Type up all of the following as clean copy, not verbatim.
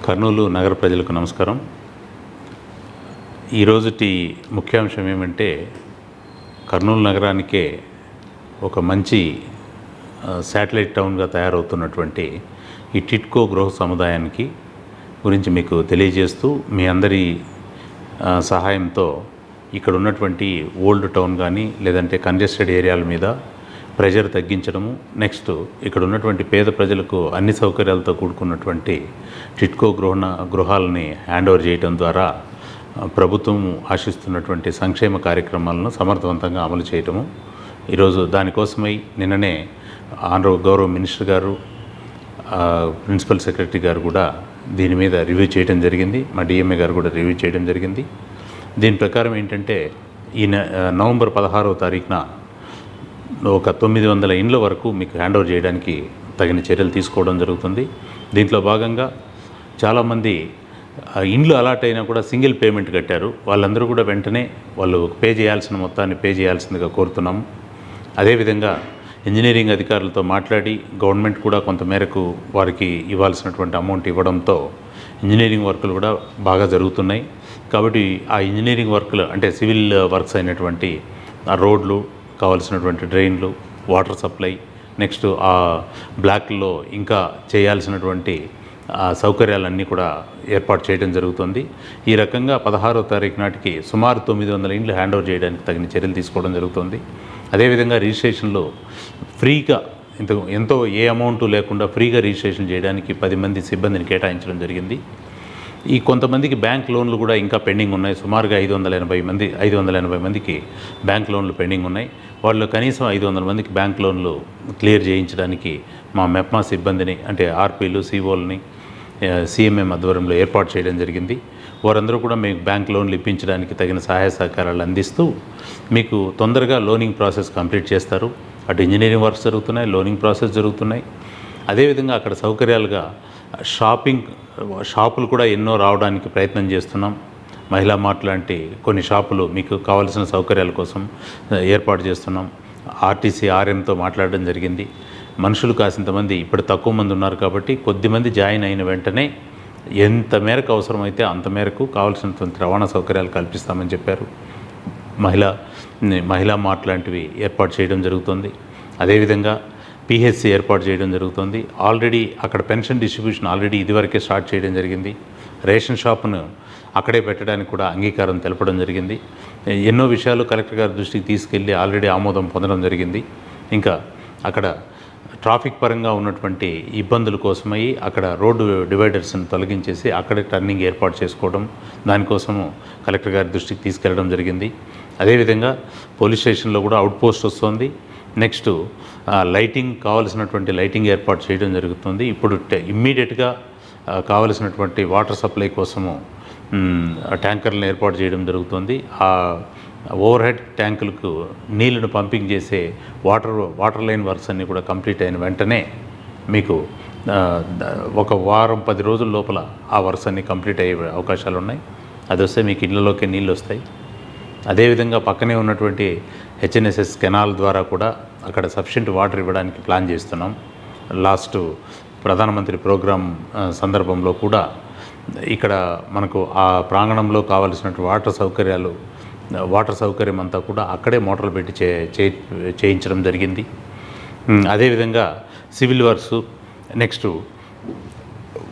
కర్నూలు నగర ప్రజలకు నమస్కారం. ఈరోజుటి ముఖ్యాంశం ఏమంటే, కర్నూలు నగరానికే ఒక మంచి శాటిలైట్ టౌన్గా తయారవుతున్నటువంటి ఈ టిట్కో గృహ సముదాయానికి గురించి మీకు తెలియజేస్తూ, మీ అందరి సహాయంతో ఇక్కడ ఉన్నటువంటి ఓల్డ్ టౌన్ కానీ లేదంటే కంజెస్టెడ్ ఏరియాల మీద ప్రెజర్ తగ్గించడము, నెక్స్ట్ ఇక్కడ ఉన్నటువంటి పేద ప్రజలకు అన్ని సౌకర్యాలతో కూడుకున్నటువంటి టిట్కో గృహాలని హ్యాండ్ ఓవర్ చేయడం ద్వారా ప్రభుత్వం ఆశిస్తున్నటువంటి సంక్షేమ కార్యక్రమాలను సమర్థవంతంగా అమలు చేయటము. ఈరోజు దానికోసమై నిన్ననే గౌరవ మినిస్టర్ గారు, ప్రిన్సిపల్ సెక్రటరీ గారు కూడా దీని మీద రివ్యూ చేయడం జరిగింది. మా డిఎంఏ గారు కూడా రివ్యూ చేయడం జరిగింది. దీని ప్రకారం ఏంటంటే, ఈ నవంబర్ 16వ తారీఖున ఒక 900 ఇండ్ల వరకు మీకు హ్యాండ్ ఓవర్ చేయడానికి తగిన చర్యలు తీసుకోవడం జరుగుతుంది. దీంట్లో భాగంగా చాలామంది ఇండ్లు అలాట్ అయినా కూడా సింగిల్ పేమెంట్ కట్టారు. వాళ్ళందరూ కూడా వెంటనే వాళ్ళు పే చేయాల్సిన మొత్తాన్ని పే చేయాల్సిందిగా కోరుతున్నాము. అదేవిధంగా ఇంజనీరింగ్ అధికారులతో మాట్లాడి గవర్నమెంట్ కూడా కొంతమేరకు వారికి ఇవ్వాల్సినటువంటి అమౌంట్ ఇవ్వడంతో ఇంజనీరింగ్ వర్కులు కూడా బాగా జరుగుతున్నాయి. కాబట్టి ఆ ఇంజనీరింగ్ వర్కులు అంటే సివిల్ వర్క్స్ అయినటువంటి ఆ రోడ్లు, కావాల్సినటువంటి డ్రైన్లు, వాటర్ సప్లై, నెక్స్ట్ ఆ బ్లాక్లో ఇంకా చేయాల్సినటువంటి సౌకర్యాలన్నీ కూడా ఏర్పాటు చేయడం జరుగుతుంది. ఈ రకంగా 16వ తారీఖు నాటికి సుమారు 900 ఇండ్లు హ్యాండ్ ఓవర్ చేయడానికి తగిన చర్యలు తీసుకోవడం జరుగుతుంది. అదేవిధంగా రిజిస్ట్రేషన్లో ఫ్రీగా ఎంతో ఏ అమౌంట్ లేకుండా ఫ్రీగా రిజిస్ట్రేషన్ చేయడానికి 10 మంది సిబ్బందిని కేటాయించడం జరిగింది. ఈ కొంతమందికి బ్యాంక్ లోన్లు కూడా ఇంకా పెండింగ్ ఉన్నాయి. సుమారుగా 580 మందికి బ్యాంక్ లోన్లు పెండింగ్ ఉన్నాయి. వాళ్ళు కనీసం 500 మందికి బ్యాంక్ లోన్లు క్లియర్ చేయించడానికి మా మెప్మా సిబ్బందిని, అంటే ఆర్పీలు, సిఓల్ని సిఎంఎం ఆధ్వర్యంలో ఏర్పాటు చేయడం జరిగింది. వారందరూ కూడా మీకు బ్యాంక్ లోన్లు ఇప్పించడానికి తగిన సహాయ సహకారాలు అందిస్తూ మీకు తొందరగా లోనింగ్ ప్రాసెస్ కంప్లీట్ చేస్తారు. అటు ఇంజనీరింగ్ వర్క్స్ జరుగుతున్నాయి, లోనింగ్ ప్రాసెస్ జరుగుతున్నాయి. అదేవిధంగా అక్కడ సౌకర్యాలుగా షాపులు కూడా ఎన్నో రావడానికి ప్రయత్నం చేస్తున్నాం. మహిళా మార్ట్ లాంటి కొన్ని షాపులు మీకు కావాల్సిన సౌకర్యాల కోసం ఏర్పాటు చేస్తున్నాం. ఆర్టీసీ ఆర్ఎంతో మాట్లాడడం జరిగింది. మనుషులు కాసింతమంది ఇప్పుడు తక్కువ మంది ఉన్నారు కాబట్టి కొద్దిమంది జాయిన్ అయిన వెంటనే ఎంత మేరకు అవసరమైతే అంత మేరకు కావాల్సినటువంటి రవాణా సౌకర్యాలు కల్పిస్తామని చెప్పారు. మహిళా మార్ట్ లాంటివి ఏర్పాటు చేయడం జరుగుతుంది. అదేవిధంగా పిహెచ్సి ఏర్పాటు చేయడం జరుగుతుంది. ఆల్రెడీ అక్కడ పెన్షన్ డిస్ట్రిబ్యూషన్ ఆల్రెడీ ఇదివరకే స్టార్ట్ చేయడం జరిగింది. రేషన్ షాపును అక్కడే పెట్టడానికి కూడా అంగీకారం తెలపడం జరిగింది. ఎన్నో విషయాలు కలెక్టర్ గారి దృష్టికి తీసుకెళ్ళి ఆల్రెడీ ఆమోదం పొందడం జరిగింది. ఇంకా అక్కడ ట్రాఫిక్ పరంగా ఉన్నటువంటి ఇబ్బందుల కోసమై అక్కడ రోడ్డు డివైడర్స్ని తొలగించేసి అక్కడే టర్నింగ్ ఏర్పాటు చేసుకోవడం, దానికోసము కలెక్టర్ గారి దృష్టికి తీసుకెళ్ళడం జరిగింది. అదేవిధంగా పోలీస్ స్టేషన్లో కూడా అవుట్ పోస్ట్ వస్తుంది. నెక్స్ట్ లైటింగ్, కావలసినటువంటి లైటింగ్ ఏర్పాటు చేయడం జరుగుతుంది. ఇప్పుడు ఇమ్మీడియట్గా కావలసినటువంటి వాటర్ సప్లై కోసము ట్యాంకర్లను ఏర్పాటు చేయడం జరుగుతుంది. ఆ ఓవర్ హెడ్ ట్యాంకులకు నీళ్లను పంపింగ్ చేసే వాటర్ లైన్ వర్క్స్ అన్నీ కూడా కంప్లీట్ అయిన వెంటనే మీకు ఒక వారం 10 రోజుల లోపల ఆ వర్క్స్ అన్నీ కంప్లీట్ అయ్యే అవకాశాలు ఉన్నాయి. అది వస్తే మీకు ఇళ్లలోకి నీళ్ళు వస్తాయి. అదేవిధంగా పక్కనే ఉన్నటువంటి హెచ్ఎన్ఎస్ఎస్ కెనాల్ ద్వారా కూడా అక్కడ సఫిషియెంట్ వాటర్ ఇవ్వడానికి ప్లాన్ చేస్తున్నాం. లాస్ట్ ప్రధానమంత్రి ప్రోగ్రాం సందర్భంలో కూడా ఇక్కడ మనకు ఆ ప్రాంగణంలో కావలసినటువంటి వాటర్ సౌకర్యం అంతా కూడా అక్కడే మోటార్లు పెట్టి చేయించడం జరిగింది. అదేవిధంగా సివిల్ వర్క్స్, నెక్స్ట్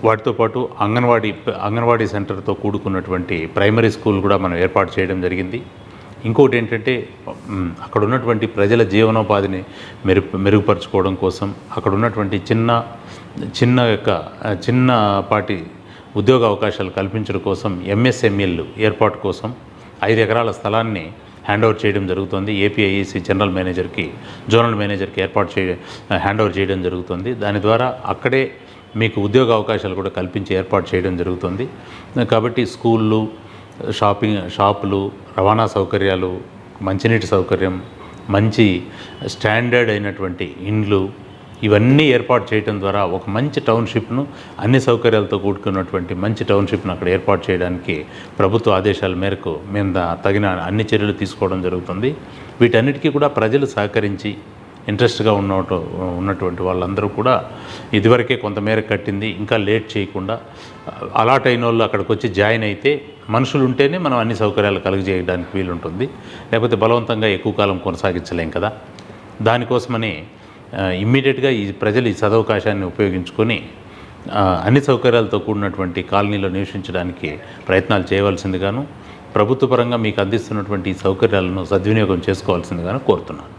వాటితో పాటు అంగన్వాడీ సెంటర్తో కూడుకున్నటువంటి ప్రైమరీ స్కూల్ కూడా మనం ఏర్పాటు చేయడం జరిగింది. ఇంకోటి ఏంటంటే, అక్కడ ఉన్నటువంటి ప్రజల జీవనోపాధిని మెరుగుపరచుకోవడం కోసం అక్కడ ఉన్నటువంటి చిన్నపాటి ఉద్యోగ అవకాశాలు కల్పించడం కోసం ఎంఎస్ఎంఈలు ఏర్పాటు కోసం 5 ఎకరాల స్థలాన్ని హ్యాండ్ ఓవర్ చేయడం జరుగుతుంది. ఏపీఐఈసీ జనరల్ మేనేజర్కి, జోనల్ మేనేజర్కి హ్యాండ్ ఓవర్ చేయడం జరుగుతుంది. దాని ద్వారా అక్కడే మీకు ఉద్యోగ అవకాశాలు కూడా కల్పించి ఏర్పాటు చేయడం జరుగుతుంది. కాబట్టి స్కూళ్ళు, షాపులు, రవాణా సౌకర్యాలు, మంచినీటి సౌకర్యం, మంచి స్టాండర్డ్ అయినటువంటి ఇండ్లు, ఇవన్నీ ఏర్పాటు చేయడం ద్వారా ఒక మంచి టౌన్షిప్ను, అన్ని సౌకర్యాలతో కూడుకున్నటువంటి మంచి టౌన్షిప్ను అక్కడ ఏర్పాటు చేయడానికి ప్రభుత్వ ఆదేశాల మేరకు మేము తగిన అన్ని చర్యలు తీసుకోవడం జరుగుతుంది. వీటన్నిటికీ కూడా ప్రజలు సహకరించి ఇంట్రెస్ట్గా ఉన్నటువంటి వాళ్ళందరూ కూడా ఇదివరకే కొంతమేర కట్టింది ఇంకా లేట్ చేయకుండా అలాట్ అయిన వాళ్ళు అక్కడికి వచ్చి జాయిన్ అయితే మనుషులు ఉంటేనే మనం అన్ని సౌకర్యాలు కలుగజేయడానికి వీలుంటుంది. లేకపోతే బలవంతంగా ఎక్కువ కాలం కొనసాగించలేం కదా. దానికోసమని ఇమ్మీడియట్గా ప్రజలు ఈ సదవకాశాన్ని ఉపయోగించుకొని అన్ని సౌకర్యాలతో కూడినటువంటి కాలనీలో నివసించడానికి ప్రయత్నాలు చేయవలసిందిగాను, ప్రభుత్వ పరంగా మీకు అందిస్తున్నటువంటి ఈ సౌకర్యాలను సద్వినియోగం చేసుకోవాల్సిందిగాను కోరుతున్నాను.